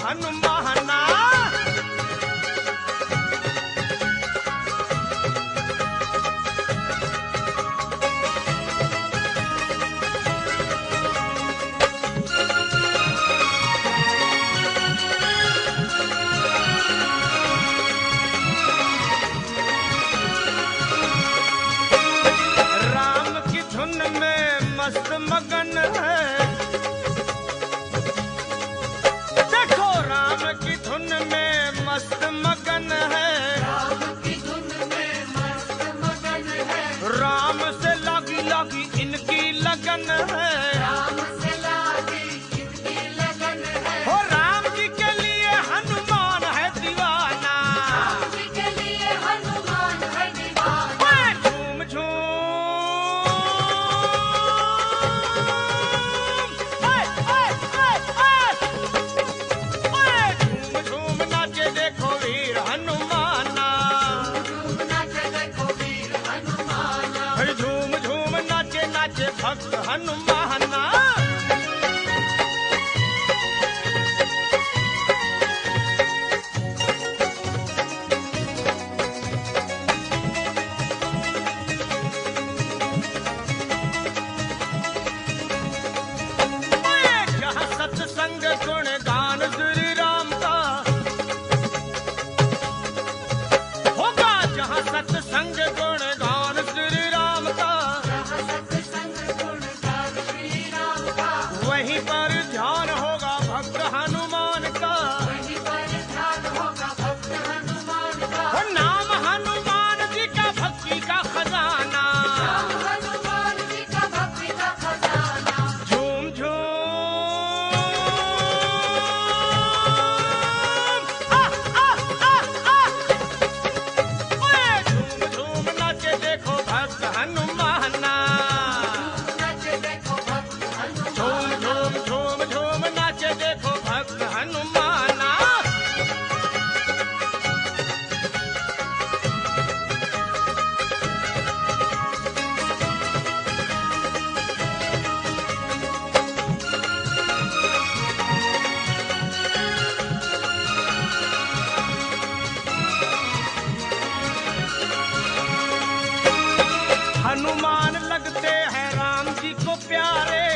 हनुमाना। राम की धुन में मस्त मगन है, देखो राम की धुन में मस्त मगन है, राम की धुन में मस्त मगन है, राम से लागी लागी इनकी लगन है, राम से लागी इनकी लगन है, हो राम जी के लिए हनुमान है दीवाना। राम जी के लिए हनुमान है दीवाना। ओए झूम झूम, ओए ओए ओए ओए, ओए झूम झूम नाचे देखो वीर हनुमाना। झूम नाचे देखो वीर हनुमाना। अरे झूम झूम नाचे नाचे भक्त हनुमाना। जहाँ सत्संग गुण गान श्री राम का होगा, जहाँ सत्संग गुण गान श्री राम का, जहाँ सत्संग गुण गान श्री राम का, वहीं पर ध्यान होगा भक्त हनुमान का। वहीं पर ध्यान होगा भक्त हनुमान का। और नाम हनुमान जी का भक्ति का खजाना। राम हनुमान जी का भक्ति का खजाना। झूम झूम, आ आ आ आ, ओए झूम झूम नाचे देखो भक्त हनुमाना। नाचे देखो भक्त झूम हनुमान। झूम झूम झूम नाचे देखो भक्त हनुमाना। हनुमान लगते हैं राम जी को प्यारे,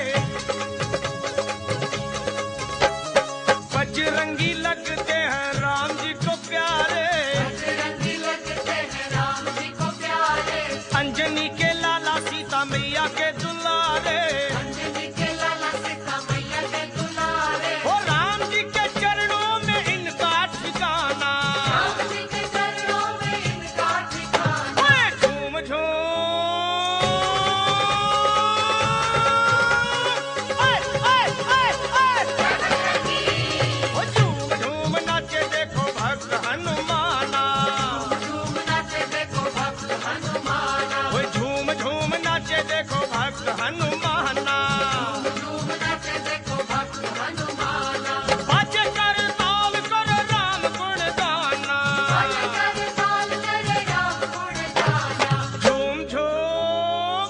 बजरंगी लगते हैं राम जी को प्यारे, बजरंगी लगते हैं राम जी को प्यारे। अंजनी के लाला सीता मैया के दुलारे, अंजनी के लाला सीता मैया के दुलारे। हो राम जी के चरणों में इनका ठिकाना। राम जी के चरणों में इनका ठिकाना। ओए झूम झूम, ओए ओए ओए ओए, ओ झूम झूम नाचे देखो भक्त हनुमाना। झूम नाचे देखो भक्त हनुमाना। ओए झूम झूम नाचे देखो भक्त हनुमाना। झूम नाचे देखो भक्त हनुमाना। बाजे कर ताल कर राम गुण गाना। बाजे कर ताल करे राम गुण गाना। झूम झूम,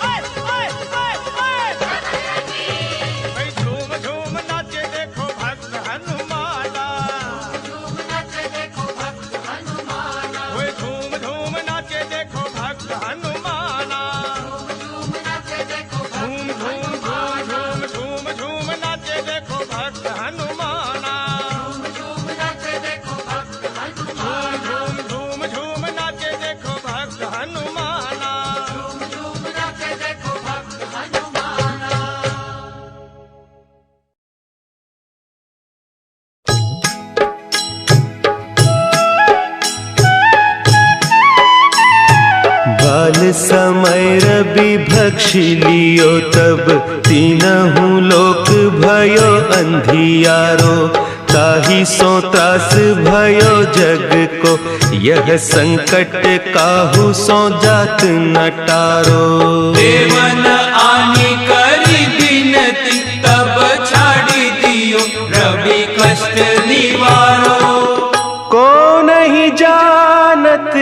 ओए ओए ओए ओए, ओए झूम झूम नाचे देखो भक्त हनुमाना। झूम नाचे देखो भक्त हनुमाना। ओए झूम झूम नाचे देखो भक्त हनुमाना। झूम नाचे देखो झूम भक्त झूम झूम हनुमाना। झूम झूम झूम नाचे देखो भक्त हनुमाना। झूम नाचे देखो भक्त हनुमाना। झूम झूम झूम नाचे देखो भक्त हनुमाना। झूम नाचे देखो भक्त हनुमाना। बाल समय रवि भक्षी लियो तब तीनहु लोक भयो अंधियारो। ताहि सो त्रास भयो जग को यह संकट काहू सो जात न टारो। देवन आनी करी बिनती तब छाड़ी दियो रवि कष्ट निवारो। को नहीं जानत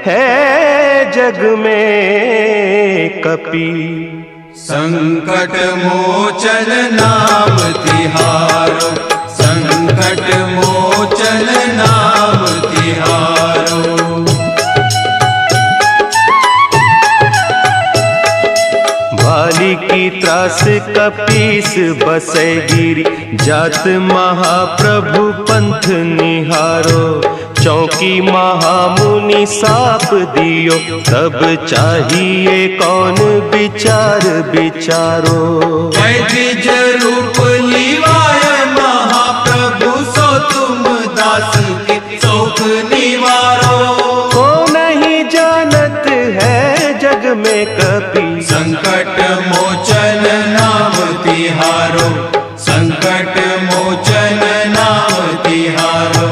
है जग में कपि संकट मोचन नाम तिहारो, संकट मोचन नाम तिहारो। भाली की त्रास कपीस बसै गिरी, जात महाप्रभु पंथ निहारो। चौकी महामुनि साप दियो, तब चाहिए कौन विचार विचारो। द्विज रूप लिवाय महाप्रभु, सो तुम दास के शोक निवारो। को नहीं जानत है जग में कपि, संकट मोचन नाम तिहारो, संकट मोचन नाम तिहारो।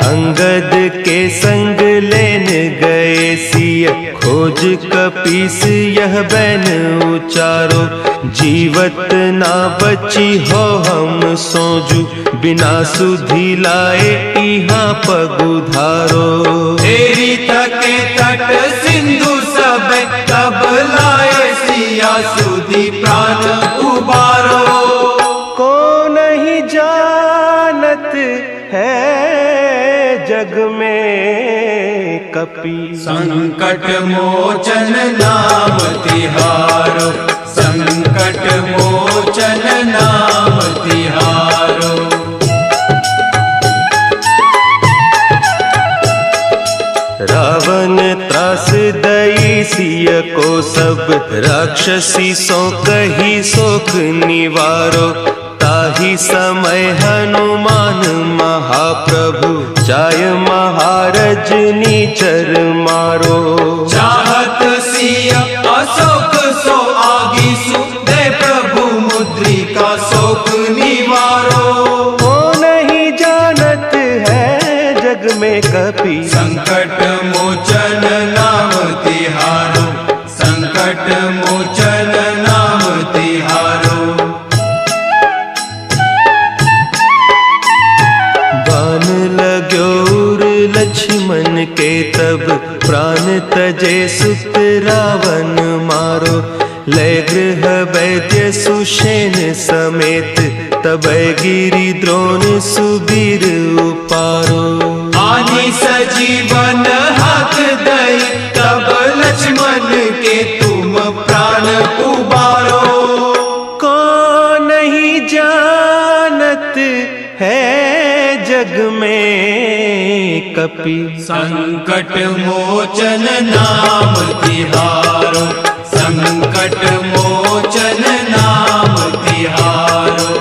अंगद के संग लेन गए सिय, खोज कपीस यह बैन उचारो। जीवत ना बची हो हम सोजू, बिना सुधि लाए इहाँ पगुधारो। तेरी थके तट सिंधु सब, तब लाए सिया सुधि प्राण उबारो। को नहीं जानत है जग में कपि, संकट मोचन नाम तिहारो, संकट मोचन नाम तिहारो। रावण त्रास दई सिय को सब, राक्षसी सो कही सोख निवारो। ताही समय हनुमान महाप्रभु, जाय महारज नीचर मारो। चाहत सिया अशोक सो आगी सु, दे प्रभु मुद्रिका शोक निवारो। को नहीं जानत है जग में कपि, संकट मोचन नाम तिहारो, संकट मोचन नाम तिहारो। बान लाग्यो उर लक्ष्मण के, तब प्राण तजे सुत रावण मारो। लय गृह वैद्य सुषेण समेत, तब गिरि द्रोण सुबीर उपारो। आनी सजीवन हाथ दई, तब लक्ष्मण के तुम प्राण उबारो। को नहीं जानत है जग में कपि, संकट मोचन नाम तिहारो, संकट मोचन नाम तिहारो।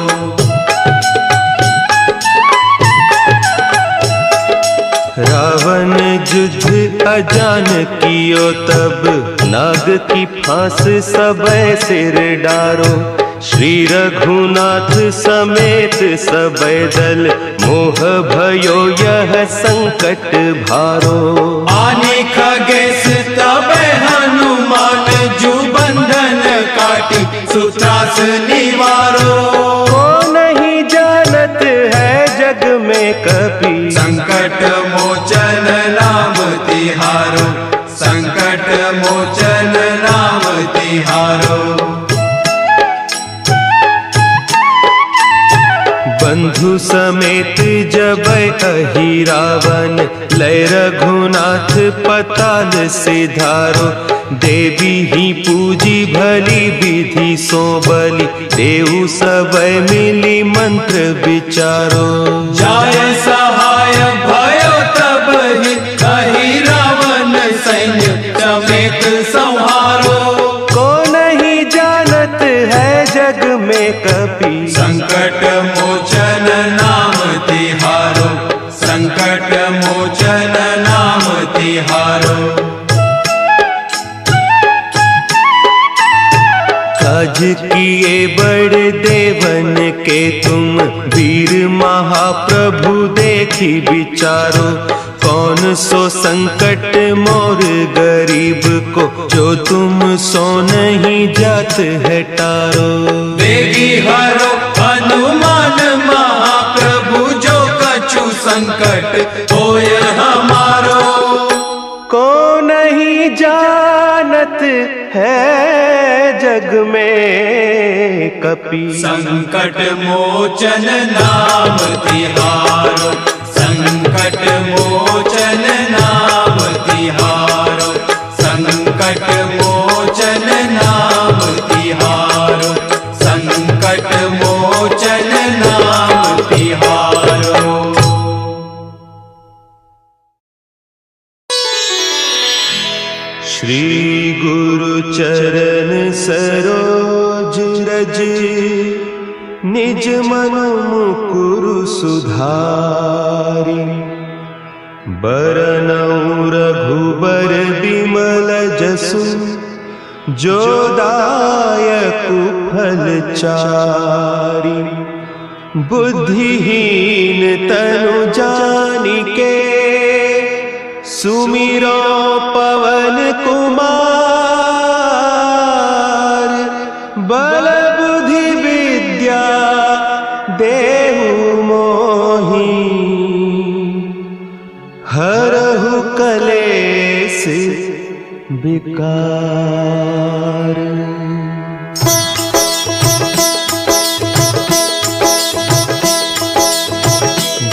रावण युद्ध अजान कियो, तब नाग की फांस सबय सिर डारो। श्री रघुनाथ समेत सबय दल, मोह भयो यह संकट भारो। आने खगेश तब हनुमान, जु बंधन काटी सुत्रास निवारो। को नहीं जानत है जग में कपि, संकट मोचन नाम तिहारो, संकट मोचन नाम तिहारो। बंधु समेत जब अहि रावण, लय रघुनाथ पताल सिधारो। देवी ही पूजी भली विधि सो बलि, देव सबय मिली मंत्र विचारो। जाय सहाय भयो तब ही, कही रावण सैन्य समेत संहारो। को नहीं जानत है जग में कपि, संकट मोचन नाम तिहारो, संकट मोचन नाम तिहारो। काज किए बड़ देवन के तुम, वीर महाप्रभु देखी विचारो। कौन सो संकट मोर गरीब को, जो तुम सो नहीं जात है टारो। बेगी हरो हनुमान महाप्रभु, जो कछु संकट होय हमारो। को नहीं जानत है जग में कपि। संकट मोचन नाम तिहारो, संकट मोचन नाम तिहारो, संकट मोचन नाम तिहारो, संकट मोचन नाम तिहारो। श्री गुरु चरण सरोज रज, निज मन मुकुरु सुधारि। बरनउँ रघुबर बिमल जसु, जो दायकु फल चारि। बुद्धिहीन तनु जानिके, सुमिरो पवन कुमार। बल बुद्धि विद्या देहु मोहि, हरहु कलेस विकार।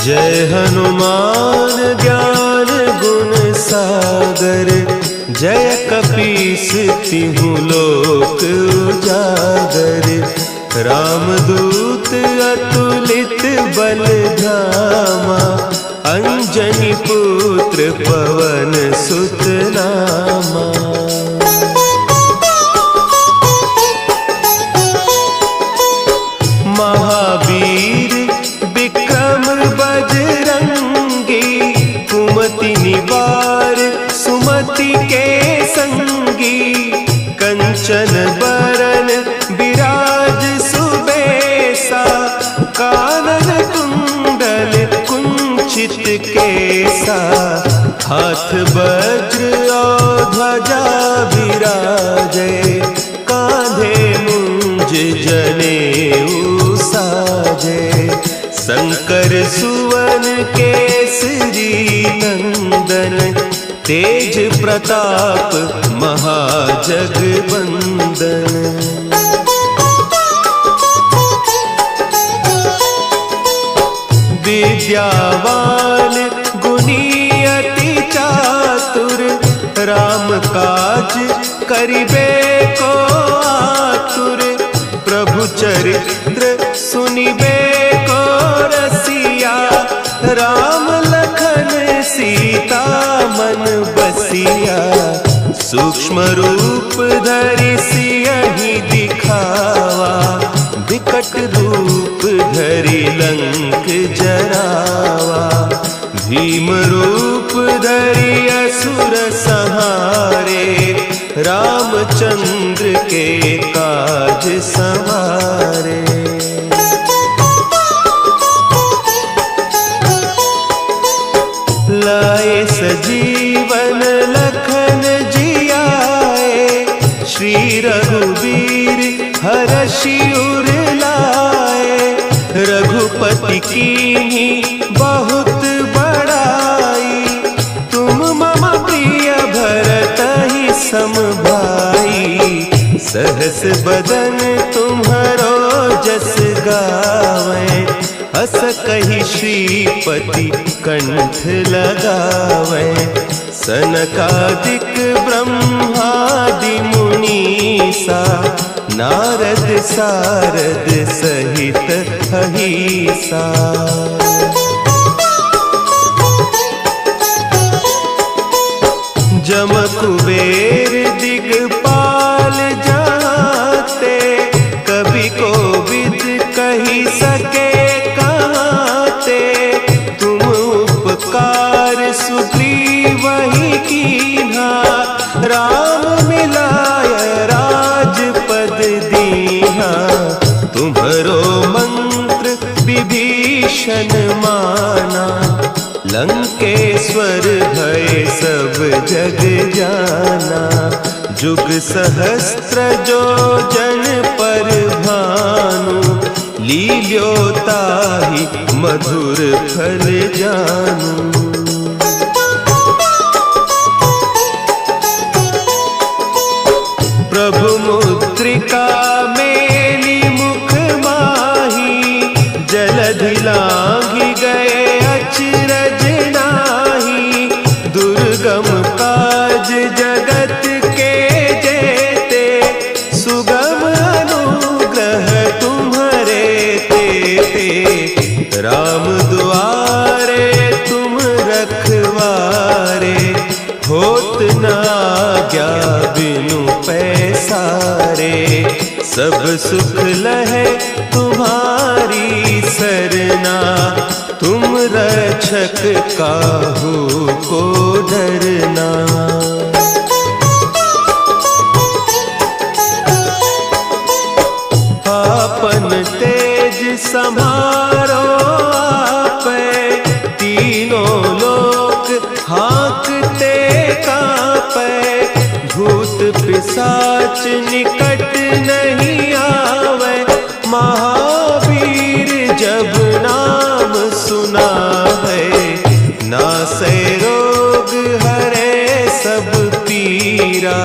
जय हनुमान ज्ञान गुण सागर, जय कपीस तिहु लोक उजागर। रामदूत अतुलित बल धामा, अंजनी पुत्र पवन सुत नामा। महावीर विक्रम बजरंगी, कुमति निवार सुमति के संगी। कंचन बरन विराज सुबेसा, कानन कुंडल कुंचित केसा। हाथ वज्र और ध्वजा विराजे, कांधे मुंज जनेऊ साजे। शंकर सुवन केसरी नंदन, तेज प्रताप महाजगवंदन। विद्यावान गुणी अति चातुर, राम काज करिबे को आतुर। प्रभु चरित्र सुनिबे को रसिया, राम लखन सीता मन बसिया। सूक्ष्म रूप धरि सियहि दिखावा, विकट रूप धरि लंक जरावा। भीम रूप धरि असुर संहारे, रामचंद्र के काज संवारे। लाए सजीवन लखन जियाए, श्री रघुवीर हरषि उर लाए। रघुपति कीन्ही बहुत बड़ाई, तुम मम प्रिय भरतहि सम भाई। सहस बदन तुम्हरो जस गावें, हस कहि श्रीपति कंठ लगावें। सनकादिक ब्रह्मादि मुनीसा, नारद सारद सहित अहीसा। जम कुबेर दिगपाल जाते, कवि कोविद कहि सके कहते। तुम उपकार सुग्रीवहि कीन्हा, राम मिलाय राजपद दीन्हा। तुम्हरो मंत्र विभीषण माना, लंकेश्वर भय सब जग जाना। जुग सहस्त्र जो जन पर भानु, लील्योताहि मधुर फल जानू। द्वारे, होत न आज्ञा बिनु पैसारे। सब सुख लहे तुम्हारी सरना, तुम रक्षक काहू को डरना। आपन तेज संभारो आपे, तीनों लोक हाँकते कांपे। भूत पिशाच निकट नहीं आवे, महावीर जब नाम सुना है। नासै रोग हरे सब पीरा,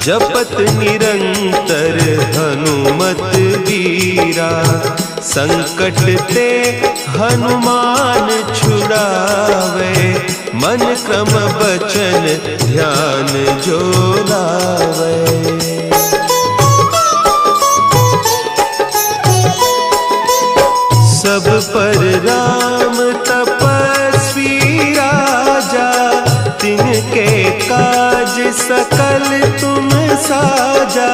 जपत निरंतर हनुमत बीरा। संकट ते हनुमान छुड़ावे, मन क्रम बचन ध्यान जो लावे। सब पर राम तपस्वी राजा, तिनके काज सकल तुम साजा।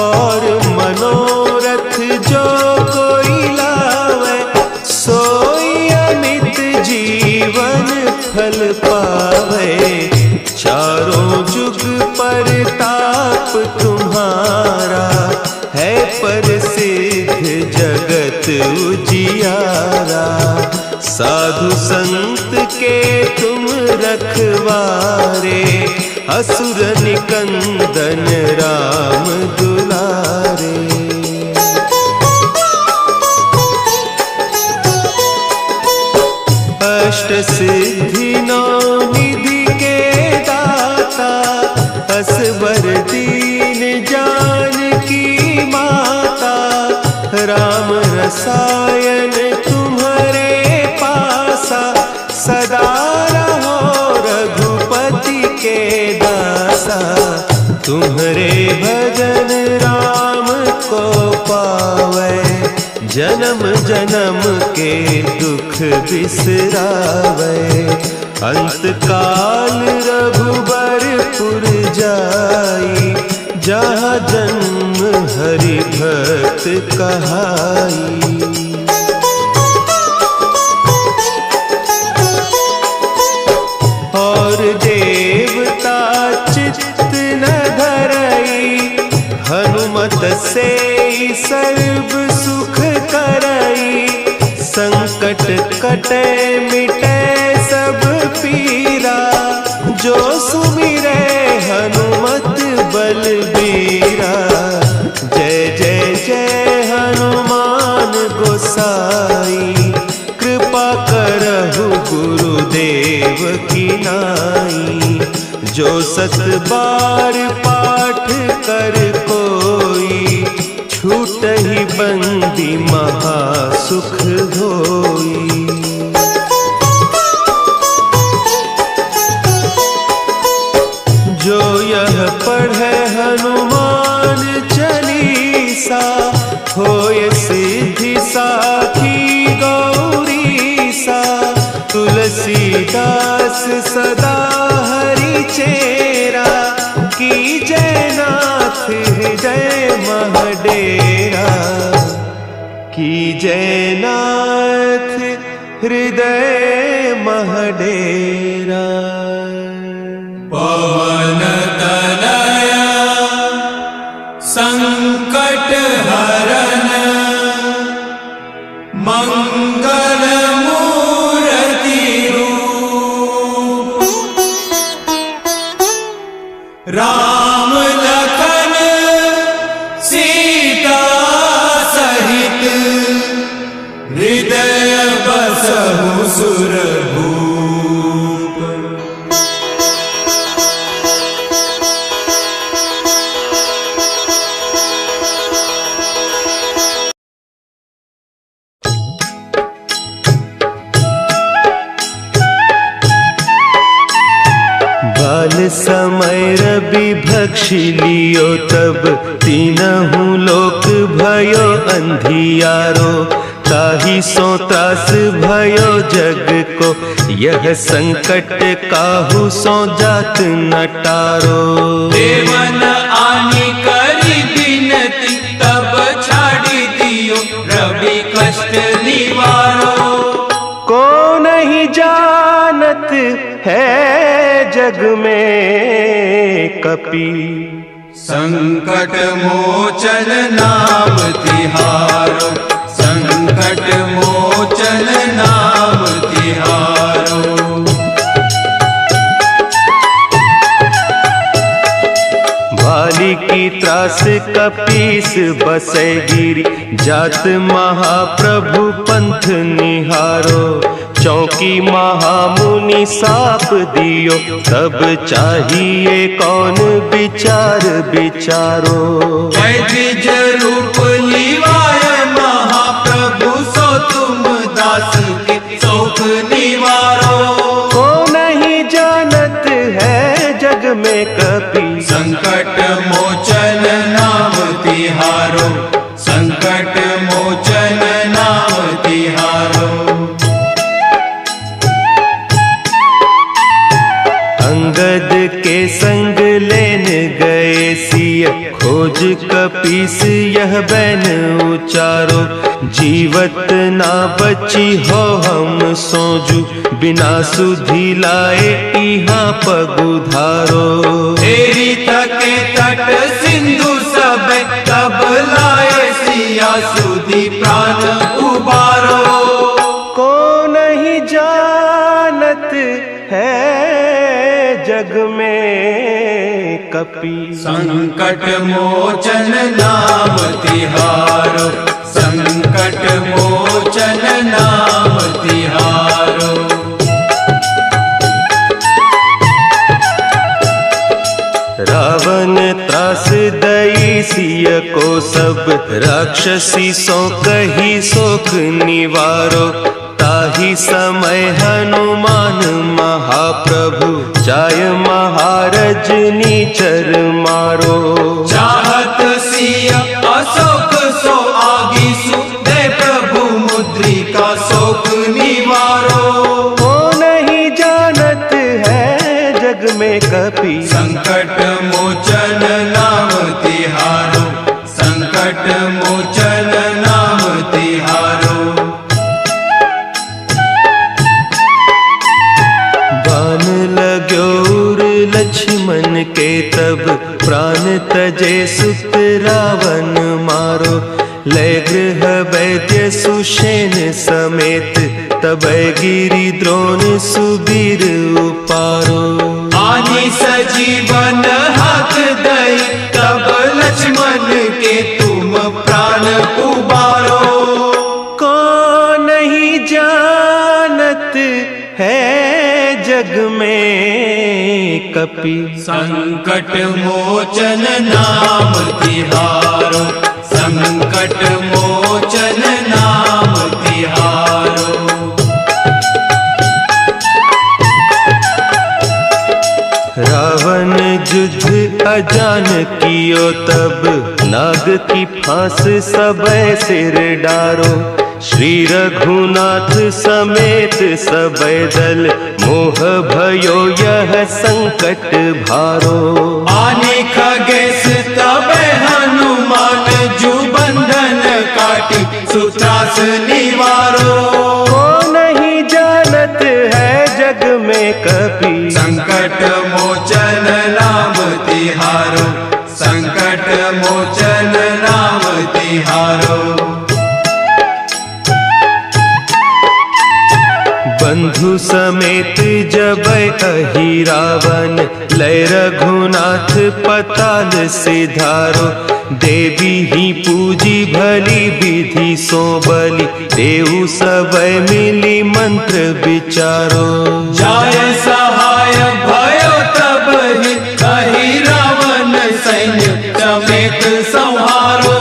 और मनोरथ जो कोई लावे, सोई अमित जीवन फल पावे। चारों जुग परताप तुम्हारा, है प्रसिद्ध जगत उजियारा। साधु संत के तुम रखवारे, असुर निकंदन राम दुलारे। अष्ट सिद्धि नौ निधि के दाता, असवर दीन जानकी माता। राम रसायन तुम्हारे पासा, सदा रहो रघुपति के दासा। तुम्हारे भजन राम को पावे, जन्म जन्म के दुख बिसरावे। अंत काल रघुबरपुर जाई, जहाँ जन्म हरि भक्त कहाई। और देवता चित्त न धरई, हनुमत से सर्व सुख करई। संकट कटे मिटे सब पीरा, जो सुमिरे हनुमत बलबीरा। जय जय जय हनुमान गोसाई, कृपा करहु गुरुदेव की नाई। जो सत बार पाठ कर कोई, छूट ही बंदी महासुख होई। जो यह पढ़े हनुमान चालीसा, होय सिद्धि साखी गौरीसा। तुलसीदास सदा हरि चेरा, की जयनाथ हृदय महडेरा। की जयनाथ हृदय महडेरा। पवन तनया संकट हरन, मंगल मूर्ति रूप। राम लखन सीता सहित, हृदय बसहु सुरभूप। बाल समय रवि भक्षी लियो, तब तीनहु लोक भयो अंधियारो। ताहि सो त्रास भयो जग को, यह संकट काहू सो जात न टारो। देवन आनी करी बिनती, तब छाड़ी दियो रवि कष्ट निवारो। को नहीं जानत है जग में कपि, संकट मोचन नाम तिहारो, संकट मोचन नाम तिहारो। भाली की त्रास कपीस बसै गिरी, जात महाप्रभु पंथ निहारो। चौकी महामुनि साप दियो, तब चाहिए कौन विचार विचारो। द्विज रूप लिवाय महाप्रभु, सो तुम दास के शोक निवारो। को नहीं जानत है जग में कपि, संकट मोचन नाम तिहारो, संकट मोचन नाम तिहारो। अंगद के संग लेन गए सिय, खोज कपीस यह बैन उचारो। जीवत ना बची हो हम सोजू, बिना सुधि लाए इहाँ पगुधारो। तेरी थके तट सिंधु सब, तब लाए सिया सुधि प्राण उबारो। को नहीं जानत है जग में कपि, संकट मोचन नाम तिहारो, संकट मोचन नाम तिहारो। रावण त्रास दई सिय को, सब राक्षसी सो कही सोख निवारो। ताहि समय हनुमान महाप्रभु, जाय महारज नीचर मारो। चाहत सिया अशोक सो आगीसु, दे प्रभु मुद्रिका शोक निवारो। को नहीं जानत है जग में कपि, संकट मोचन नाम तिहारो, संकट मोचन नाम तिहारो। बान लाग्यो उर लक्ष्मण के, तब प्राण तजे सुत रावण मारो। लय गृह वैद्य सुषेण समेत, तब गिरि द्रोण सुबीर उपारो। आनी सजीवन हाथ दई, तब लक्ष्मण के तुम प्राण उबारो। को नहीं जानत है जग में कपि, संकट मोचन नाम तिहारो, संकट मोचन नाम तिहारो। रावण युद्ध अजान कियो, तब नाग की फांस सबय सिर डारो। श्री रघुनाथ समेत सबय दल, मोह भयो यह संकट भारो। आने खगेश तब हनुमान, जू बंधन काटी सुत्रास निवारो। को नहीं जानत है जग में कपि, संकट मोचन नाम तिहारो, संकट मोचन नाम तिहारो। बंधु समेत जब अहि रावण, लय रघुनाथ पताल सिधारो। देवी ही पूजी भली विधि सो बलि, देहु सबय मिली मंत्र विचारो। जाय सहाय भयो तब ही, कही रावण सैन्य समेत संहारो।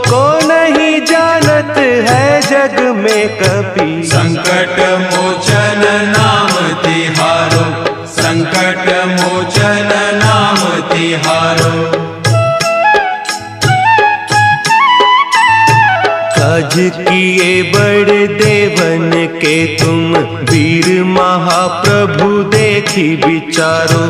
को नहीं जानत है जग में कपि, संकट मोचन नाम तिहारो, संकट मोचन नाम तिहारो। काज किए बड़े देवन के तुम, वीर महाप्रभु देखी विचारो।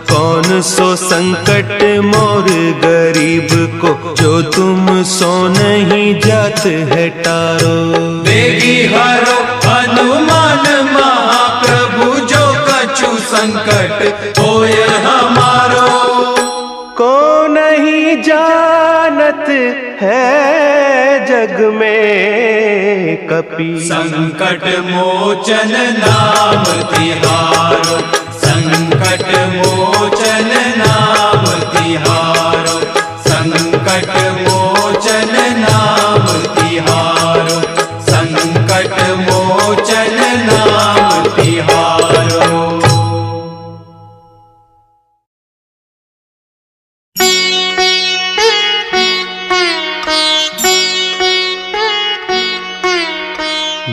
कौन सो संकट मोर गरीब को, जो तुम सो नहीं जात है टारो। बेगी हरो हनुमान महाप्रभु, जो कछु संकट होय हमारो। को नहीं जानत है जग में कपि, संकट मोचन नाम तिहारो। संकट मोचन नाम तिहारो। संकट मोचन नाम तिहारो। संकट मोचन नाम तिहारो।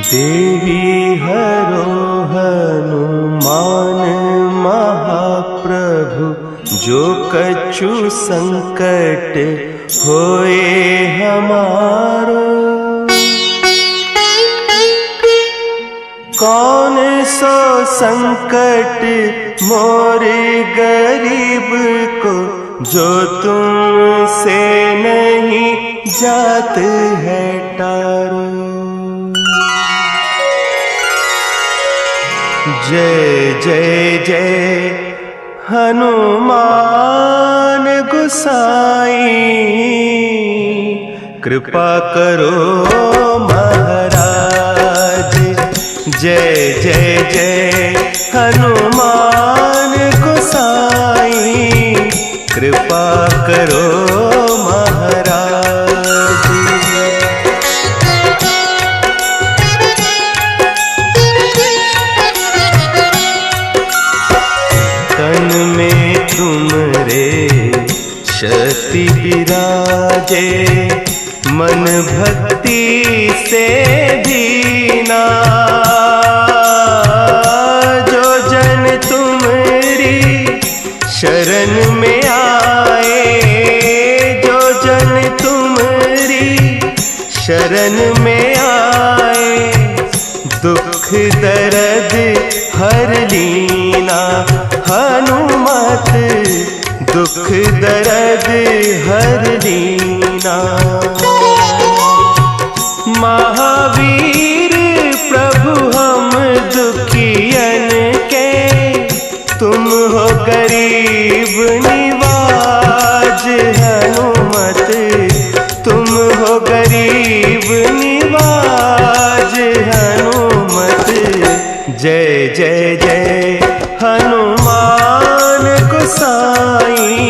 देवी हरो हनुमान महाप्रभु, जो कछु संकट होए हमारो। कौन सो संकट मोर गरीब को, जो तुमसे नहीं जात है टारो। जय जय जय हनुमान गोसाई, कृपा करो महाराज। जय जय जय हनुमान गोसाई, कृपा करो महाराज। तन में तुमरे शक्ति विराजे, मन भक्ति से दीना। जो जन तुम्हारी शरण में आए, जो जन तुम्हारी शरण में आए, दुख दर्द हर लीना। हनुमत दुख दर्द हर लीना। महावीर प्रभु हम दुखियन के, तुम हो गरीब निवाज। हनुमत तुम हो गरीब निवाज। हनुमत जय जय जय हनुमान गोसाई,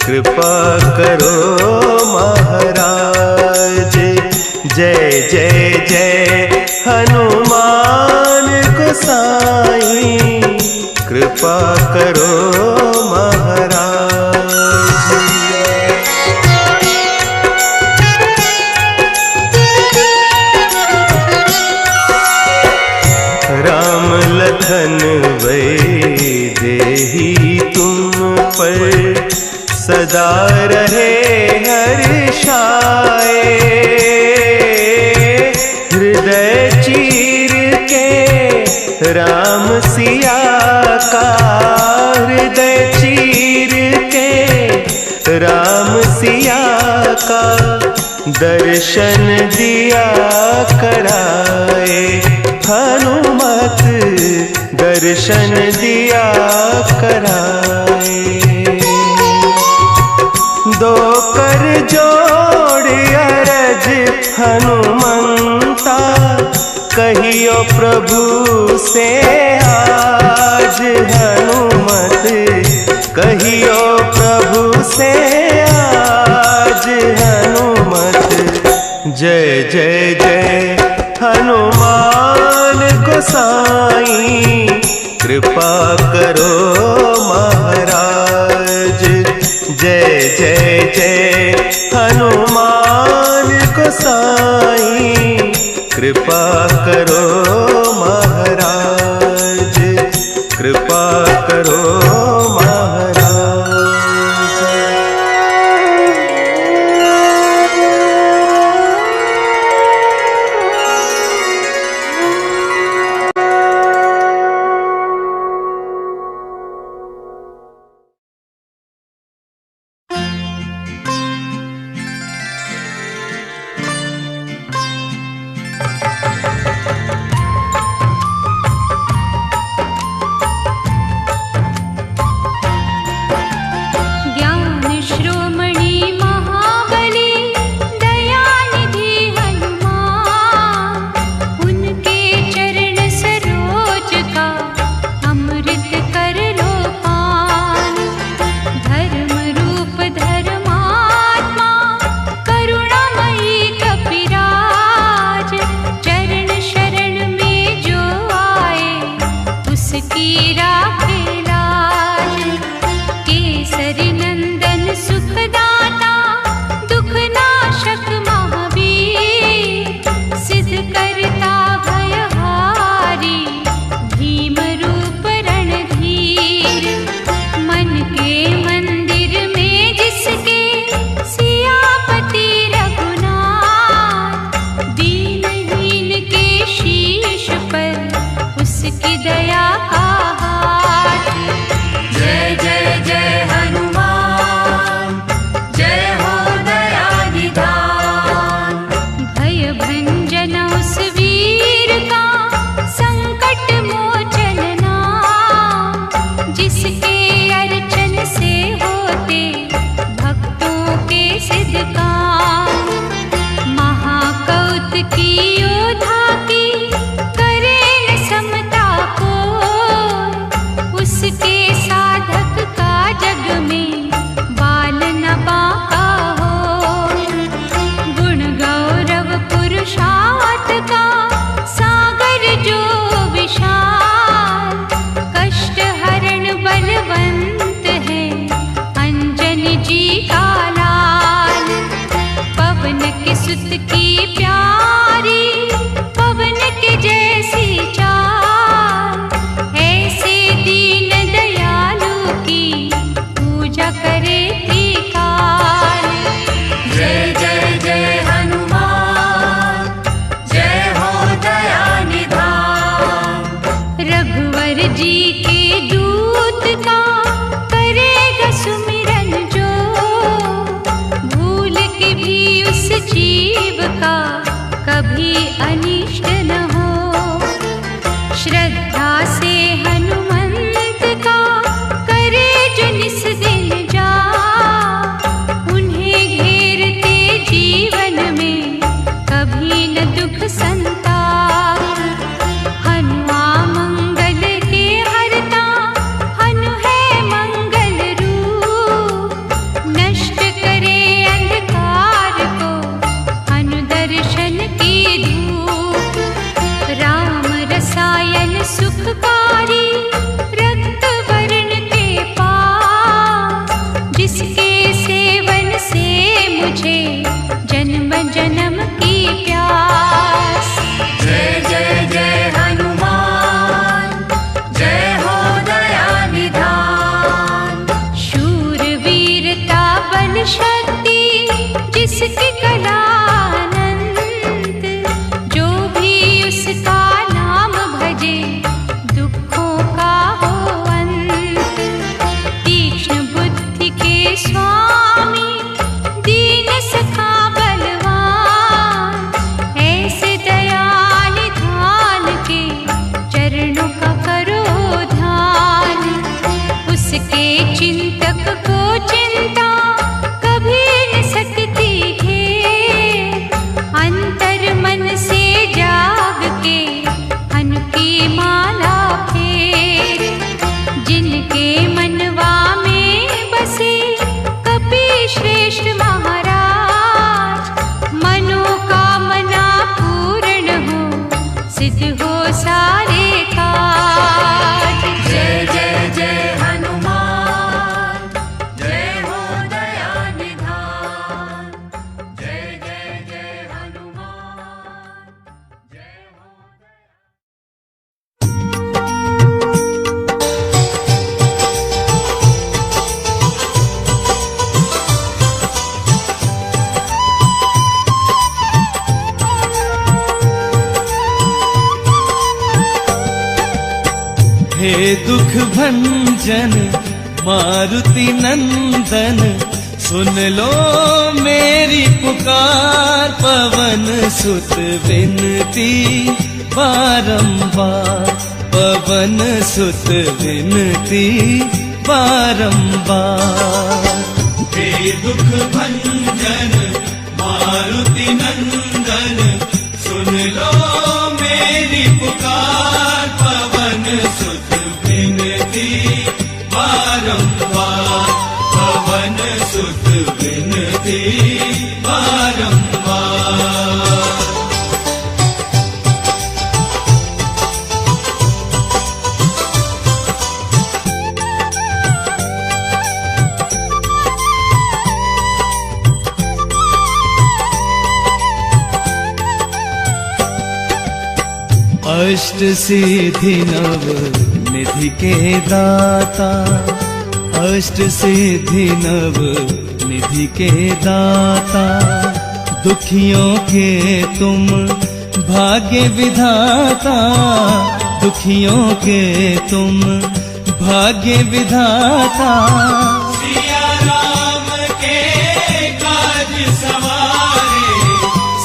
कृपा करो महाराज। जय जय जय हनुमान गोसाई, कृपा करो महाराज। राम लखन वैदेही तुम पर, सदा रहे हर्षाए। हृदय चीर के राम सिया का, हृदय चीर के राम सिया का, दर्शन दिया कराए। हनुमत दर्शन दिया कराए। दो कर जोड़ अरज हनुमंता, कहियो प्रभु से आज। हनुमत कहियो प्रभु से आज। हनुमत जय जय जय हनुमान गोसाई, कृपा करो महाराज। जय जय जय हनुमान गोसाई, कृपा करो महाराज। कृपा करो महाराज। जिसके अर्चन से होते भक्तों के सिद्ध काम। महाकौतुकी योद्धा की करे न समता को, उसके साधक का जग में बाल न बाका हो। गुण गौरव पुरुषार्थ का सागर जो विशाल, कष्ट हरण बलवंत है अंजनी जी का लाल। पवन के सुत की प्यारी, पवन के जैसी चाल, ऐसे दीन दयालु की पूजा करे त्रिकाल। जय जय जय हनुमान, जय हो दया निधान। रघुवर जी के दूत का करेगा सुमिरन जो, भूल के भी उस जीव का कभी अनिष्ट न हो। श्रद्धा से हनुमंत का करे जो निस दिन जा, उन्हें घेरते जीवन में कभी न दुख संताप। हनुआ मंगल के हरता, हनु है मंगल रूप, नष्ट करे अंधकार को हनु दर्शन की धूप। राम रसायन सुखकारी, रक्त वर्ण के पास, जिसके सेवन से मुझे जन्म जन्म की प्यास। जय जय जय हनुमान, जय हो दया निधान। शूर वीरता बल शक्ति जिसकी कला अनंत, जो भी उसका नाम भजे दुखों का हो अंत। तीक्ष्ण बुद्धि के स्वामी, दीन सखा बलवान, ऐसे दया निधान के चरणों का करो ध्यान। उसके चिंतक को चिंता कभी न सकती घेर, अंतर मन से जाग के हनु की माला फेर। जिनके मनवा में बसे कपि श्रेष्ठ महाराज, मनोकामना पूर्ण हो सिद्ध हो सारे काज। जय जय जय हनुमान, जय हो दया निधान। जय जय जय हनुमान, जय हो दया। हे दुख भंजन मारुति नंदन, सुन लो मेरी पुकार। पवन सुत विनती बारंबार, पवन सुत विनती बारंबार। हे दुख भंजन मारुति नंदन, सुन लो मेरी पुकार। पवन सुत विनती बारंबार, पवन सुत विनती बारंबार। अष्ट सिद्धि नव निधि के दाता, अष्ट सिद्धि नव निधि के दाता। दुखियों के तुम भाग्य विधाता, दुखियों के तुम भाग्य विधाता। सिया राम के काज सवारे,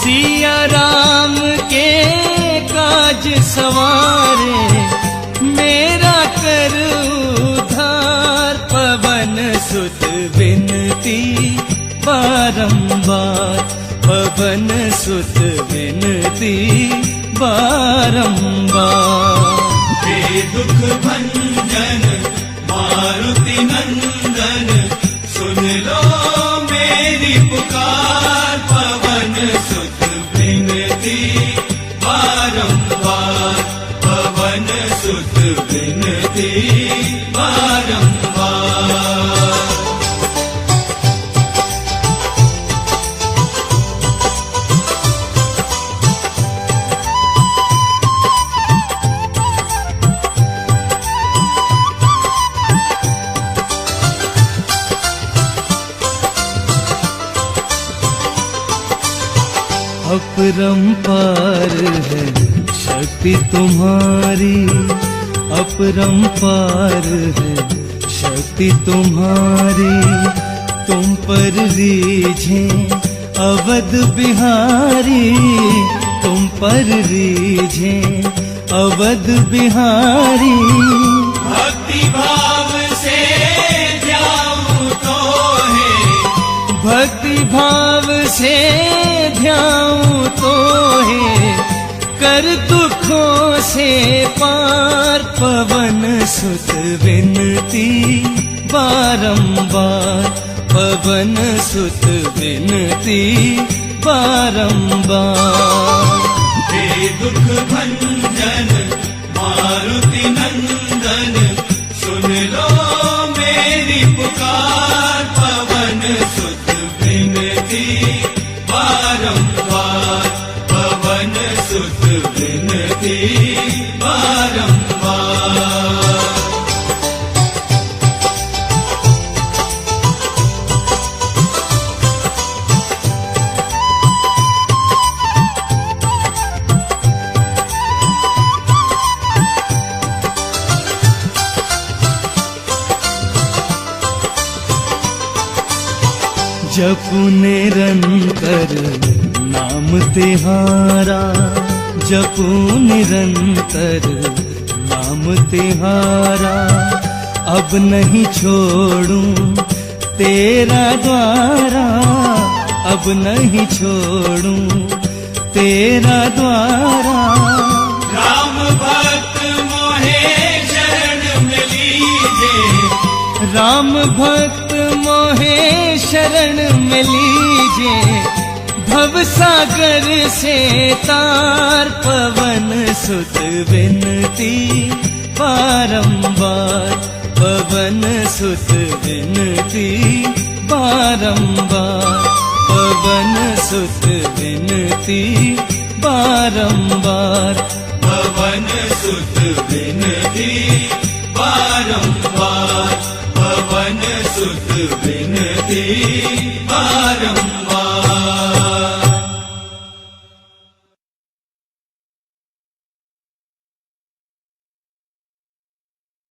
सिया राम के काज सवारे, मेरा कर उद्धार। सुत विनती बारंबार, पवन सुत विनती बारंबार। हे दुख भंजन मारुति नंदन, सुन लो मेरी पुकार, पवन सुत विनती बारंबार, पवन सुत विनती बारंबार। अपरंपार है शक्ति तुम्हारी, अपरंपार है शक्ति तुम्हारी, तुम पर रीझे अवध बिहारी, तुम पर रीझे अवध बिहारी। भक्ति भाव से ध्याऊं तो है, भक्ति भाव से ध्याऊं तो है, कर दुखों से पार, पवन सुत विनती बारंबार, पवन सुत विनती बारंबार। हे दुख भंजन मारुति नंदन, सुन लो मेरी पुकार, पवन सुत विनती बारंबार, पवन सुत विनती बारंबार। जपु निरंतर नाम तिहारा, जपु निरंतर नाम तिहारा, अब नहीं छोड़ूं तेरा द्वारा, अब नहीं छोड़ूं तेरा द्वारा। राम भक्त मोहे शरण में लीजे, राम भक्त मोहे शरण में लीजे, भव सागर से तार, पवन सुत विनती बारंबार, पवन सुत विनती बारंबार, पवन सुत विनती बारंबार, पवन सुत विनती बारंबार, पवन सुत विनती बारंबार।